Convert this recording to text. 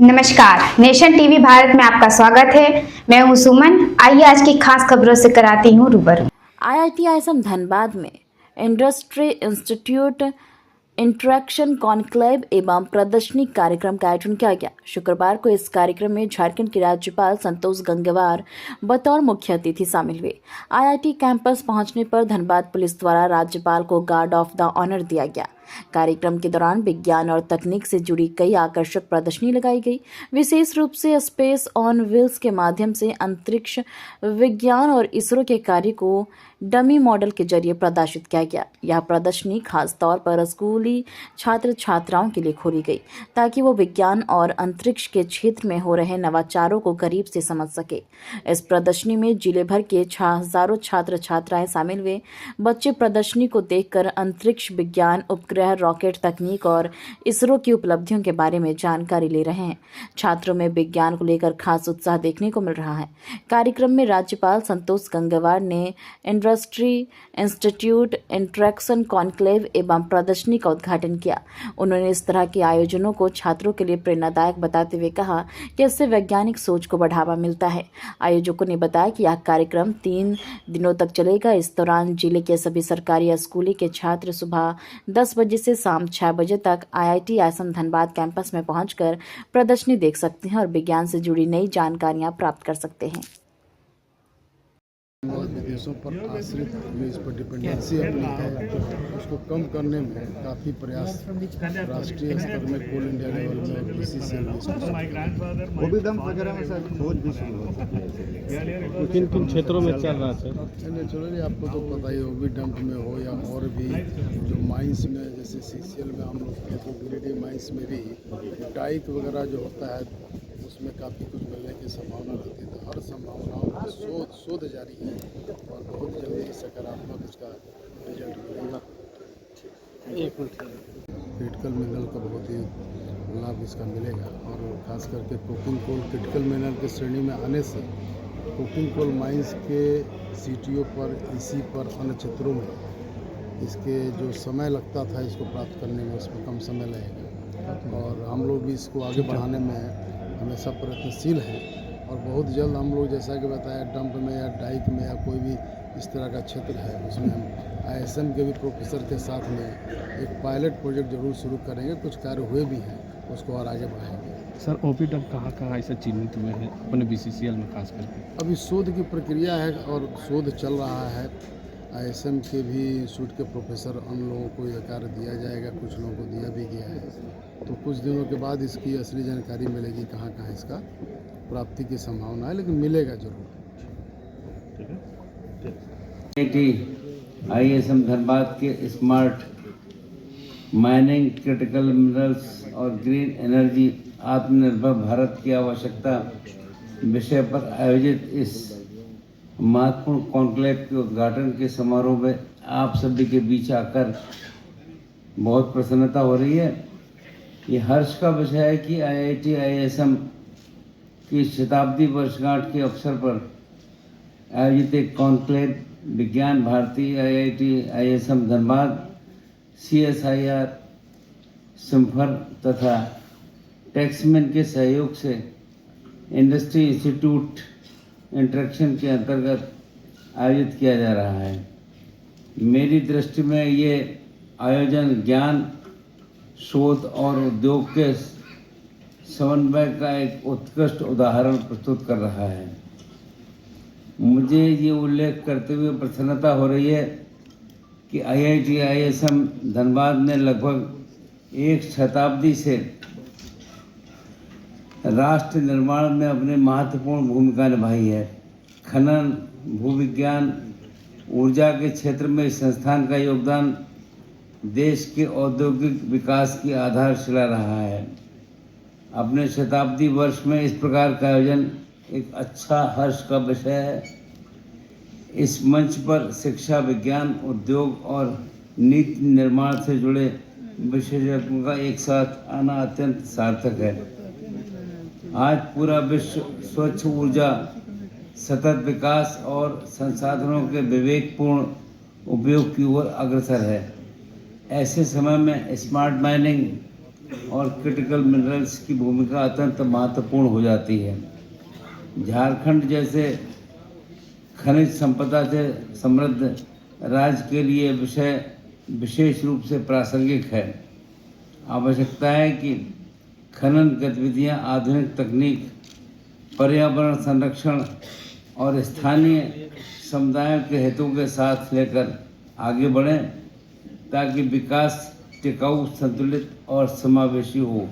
नमस्कार, nation TV Bharat में आपका स्वागत है। मैं हूं सुमन। आइए आज की खास खबरों से कराती हूं रूबरू। IIT ISM धनबाद में इंडस्ट्री इंस्टीट्यूट इंटरेक्शन कॉन्क्लेव एवं प्रदर्शनी कार्यक्रम का आयोजन किया गया। शुक्रवार को इस कार्यक्रम में झारखंड के राज्यपाल संतोष गंगवार बतौर मुख्य अतिथि शामिल हुए। IIT कैंपस पहुंचने पर धनबाद पुलिस द्वारा राज्यपाल को गार्ड ऑफ द ऑनर दिया गया। कार्यक्रम के दौरान विज्ञान और तकनीक से जुड़ी कई आकर्षक प्रदर्शनी लगाई गई। विशेष रूप से स्पेस ऑन व्हील्स के माध्यम से अंतरिक्ष विज्ञान और इसरो के कार्य को डमी मॉडल के जरिए प्रदर्शित किया गया। यह प्रदर्शनी खास तौर पर स्कूली छात्र छात्राओं के लिए खोली गई ताकि वो विज्ञान और अंतरिक्ष के क्षेत्र में हो रहे नवाचारों को करीब से समझ सके। इस प्रदर्शनी में जिले भर के हजारों छात्र छात्राएं शामिल हुए। बच्चे प्रदर्शनी को देखकर अंतरिक्ष विज्ञान, उपग्रह, रॉकेट तकनीक और इसरो की उपलब्धियों के बारे में जानकारी ले रहे हैं। छात्रों में विज्ञान को लेकर खास उत्साह देखने को मिल रहा है। कार्यक्रम में राज्यपाल संतोष गंगवार ने इंडस्ट्री इंस्टीट्यूट इंटरेक्शन कॉन्क्लेव एवं प्रदर्शनी का उद्घाटन किया। उन्होंने इस तरह के आयोजनों को छात्रों के लिए प्रेरणादायक बताते हुए कहा कि इससे वैज्ञानिक सोच को बढ़ावा मिलता है। आयोजकों ने बताया कि यह कार्यक्रम 3 दिनों तक चलेगा। इस दौरान जिले के सभी सरकारी या स्कूली के छात्र सुबह 10 बजे से शाम 6 बजे तक IIT ISM धनबाद कैंपस में पहुंचकर प्रदर्शनी देख सकते हैं और विज्ञान से जुड़ी नई जानकारियां प्राप्त कर सकते हैं। विदेशों पर आश्रित जो इस पर डिपेंडेंसी अपनी है उसको कम करने में काफ़ी प्रयास राष्ट्रीय स्तर में कोल इंडिया लेवल में और BCCL वगैरह में सर खोज भी शुरू हो सकती है। किन किन क्षेत्रों में चल रहा है सर? नेचुरली आपको तो पता ही हो, भी डंप में हो या और भी जो माइंस में, जैसे CCL में हम लोग थे तो गिरिडीह माइंस में भी डाइक वगैरह जो होता है उसमें काफ़ी कुछ मिलने की संभावना रहती है। तो हर संभावनाओं की शोध जारी है और बहुत जल्दी सकारात्मक इसका रिजल्ट मिलेगा। क्रिटिकल मिनरल का बहुत ही लाभ इसका मिलेगा और खास करके कोकिंग कोल क्रिटिकल मिनरल की श्रेणी में आने से कोकिंग कोल माइंस के CTO पर, EC पर, अन्य क्षेत्रों में इसके जो समय लगता था इसको प्राप्त करने में, उसमें कम समय लगेगा और हम लोग भी इसको आगे बढ़ाने में हमेशा प्रयत्नशील है और बहुत जल्द हम लोग, जैसा कि बताया, डंप में या डाइक में या कोई भी इस तरह का क्षेत्र है उसमें हम ISM के भी प्रोफेसर के साथ में एक पायलट प्रोजेक्ट जरूर शुरू करेंगे। कुछ कार्य हुए भी हैं, उसको और आगे बढ़ाएंगे। सर OP डंप कहाँ ऐसा चिन्हित हुए हैं अपने BCCL में खास करके? अभी शोध की प्रक्रिया है और शोध चल रहा है। ISM के भी इंस्टीट्यूट के प्रोफेसर, उन लोगों को यह कार्य दिया जाएगा, कुछ लोगों को दिया भी गया है। तो कुछ दिनों के बाद इसकी असली जानकारी मिलेगी, कहाँ कहाँ इसका प्राप्ति की संभावना है, लेकिन मिलेगा जरूर। IIT ISM धनबाद के स्मार्ट माइनिंग, क्रिटिकल मिनरल्स और ग्रीन एनर्जी, आत्मनिर्भर भारत की आवश्यकता विषय पर आयोजित इस महत्वपूर्ण कॉन्क्लेव के उद्घाटन के समारोह में आप सभी के बीच आकर बहुत प्रसन्नता हो रही है। ये हर्ष का विषय है कि IIT ISM की शताब्दी वर्षगांठ के अवसर पर आयोजित एक conclave Vigyan Bharati, IIT ISM Dhanbad, CSIR, CIMFR तथा टैक्समैन के सहयोग से इंडस्ट्री इंस्टीट्यूट इंटरेक्शन के अंतर्गत आयोजित किया जा रहा है। मेरी दृष्टि में ये आयोजन ज्ञान, शोध और उद्योग के समन्वय का एक उत्कृष्ट उदाहरण प्रस्तुत कर रहा है। मुझे ये उल्लेख करते हुए प्रसन्नता हो रही है कि IIT ISM धनबाद ने लगभग 1 शताब्दी से राष्ट्र निर्माण में अपनी महत्वपूर्ण भूमिका निभाई है। खनन, भूविज्ञान, ऊर्जा के क्षेत्र में इस संस्थान का योगदान देश के औद्योगिक विकास की आधारशिला रहा है। अपने शताब्दी वर्ष में इस प्रकार का आयोजन एक अच्छा हर्ष का विषय है। इस मंच पर शिक्षा, विज्ञान, उद्योग और नीति निर्माण से जुड़े विशेषज्ञों का एक साथ आना अत्यंत सार्थक है। आज पूरा विश्व स्वच्छ ऊर्जा, सतत विकास और संसाधनों के विवेकपूर्ण उपयोग की ओर अग्रसर है। ऐसे समय में स्मार्ट माइनिंग, और क्रिटिकल मिनरल्स की भूमिका अत्यंत महत्वपूर्ण हो जाती है। झारखंड जैसे खनिज संपदा से समृद्ध राज्य के लिए विषय विशेष रूप से प्रासंगिक है। आवश्यकता है कि खनन गतिविधियां आधुनिक तकनीक, पर्यावरण संरक्षण और स्थानीय समुदायों के हितों के साथ लेकर आगे बढ़ें ताकि विकास टिकाऊ, संतुलित और समावेशी हो।